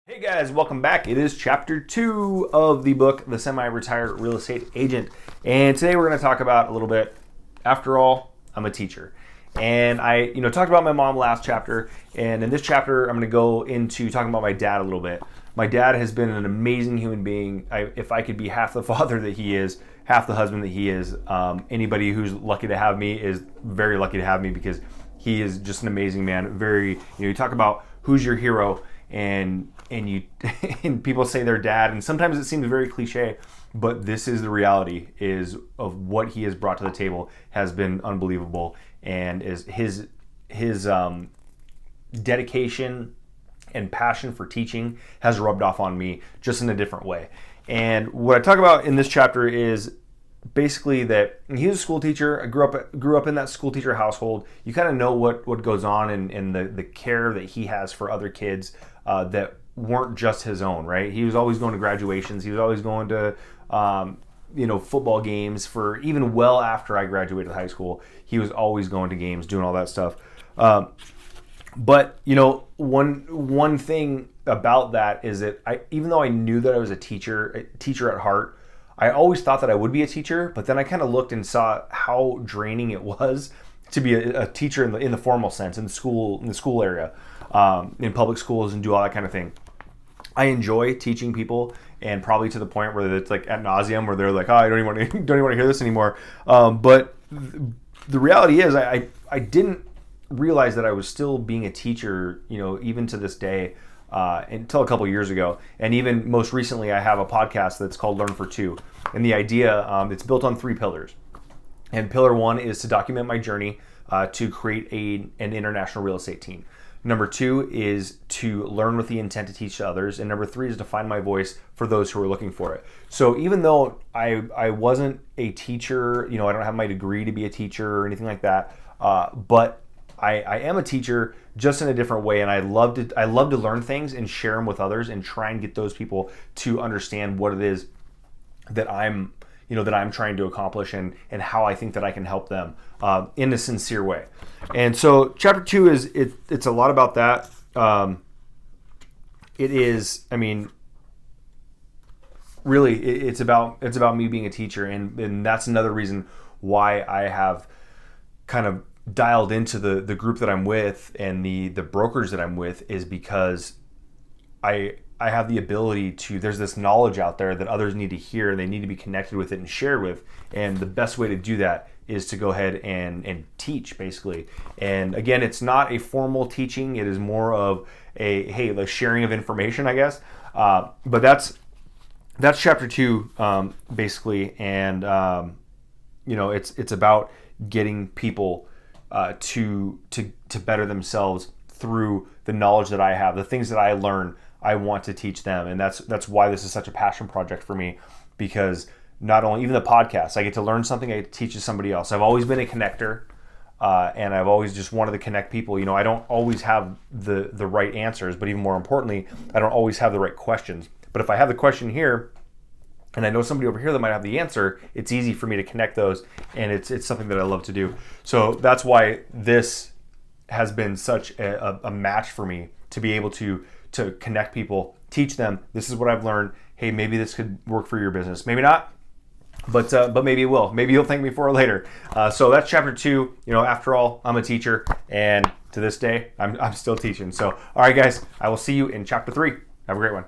Hey guys, welcome back. It is chapter 2 of the book, The Semi-Retired Real Estate Agent. And today we're going to talk about a little bit, after all, I'm a teacher. And I talked about my mom last chapter. And in this chapter, I'm going to go into talking about my dad a little bit. My dad has been an amazing human being. If I could be half the father that he is, half the husband that he is, anybody who's lucky to have me is very lucky to have me because he is just an amazing man. You talk about who's your hero, and people say their dad, and sometimes it seems very cliche, but this is the reality is of what he has brought to the table has been unbelievable, and is his dedication and passion for teaching has rubbed off on me just in a different way. And what I talk about in this chapter is basically that he was a school teacher. I grew up in that school teacher household. You kind of know what goes on and the care that he has for other kids that weren't just his own, right? He was always going to graduations. He was always going to football games for even well after I graduated high school. He was always going to games, doing all that stuff. But one thing about that is that even though I knew that I was a teacher at heart, I always thought that I would be a teacher, but then I kind of looked and saw how draining it was to be a teacher in the formal sense, in the school area, in public schools, and do all that kind of thing. I enjoy teaching people, and probably to the point where it's like ad nauseum, where they're like, "Oh, I don't even want to hear this anymore." But the reality is, I didn't realize that I was still being a teacher, even to this day. Until a couple years ago. And even most recently, I have a podcast that's called Learn for Two. And the idea, it's built on 3 pillars. And pillar 1 is to document my journey to create an international real estate team. Number 2 is to learn with the intent to teach others. And number 3 is to find my voice for those who are looking for it. So even though I wasn't a teacher, I don't have my degree to be a teacher or anything like that, but I am a teacher just in a different way, and I love to learn things and share them with others and try and get those people to understand what it is that I'm trying to accomplish and how I think that I can help them in a sincere way. And so chapter 2 it's a lot about that. Really, it's about me being a teacher, and that's another reason why I have kind of dialed into the group that I'm with and the brokers that I'm with, is because I have the ability to, there's this knowledge out there that others need to hear, and they need to be connected with it and shared with. And the best way to do that is to go ahead and teach, basically. And again, it's not a formal teaching. It is more of the sharing of information, I guess. But that's chapter 2, basically. And, it's about getting people to better themselves through the knowledge that I have, the things that I learn. I want to teach them, and that's why this is such a passion project for me, because not only even the podcast, I get to learn something, I get to teach to somebody else. I've always been a connector, and I've always just wanted to connect people. I don't always have the right answers, but even more importantly, I don't always have the right questions. But if I have the question here, and I know somebody over here that might have the answer, it's easy for me to connect those, and it's something that I love to do. So that's why this has been such a match for me, to be able to connect people, teach them, this is what I've learned. Hey, maybe this could work for your business. Maybe not, but maybe it will. Maybe you'll thank me for it later. So that's chapter 2. After all, I'm a teacher, and to this day, I'm still teaching. So, all right, guys, I will see you in chapter 3. Have a great one.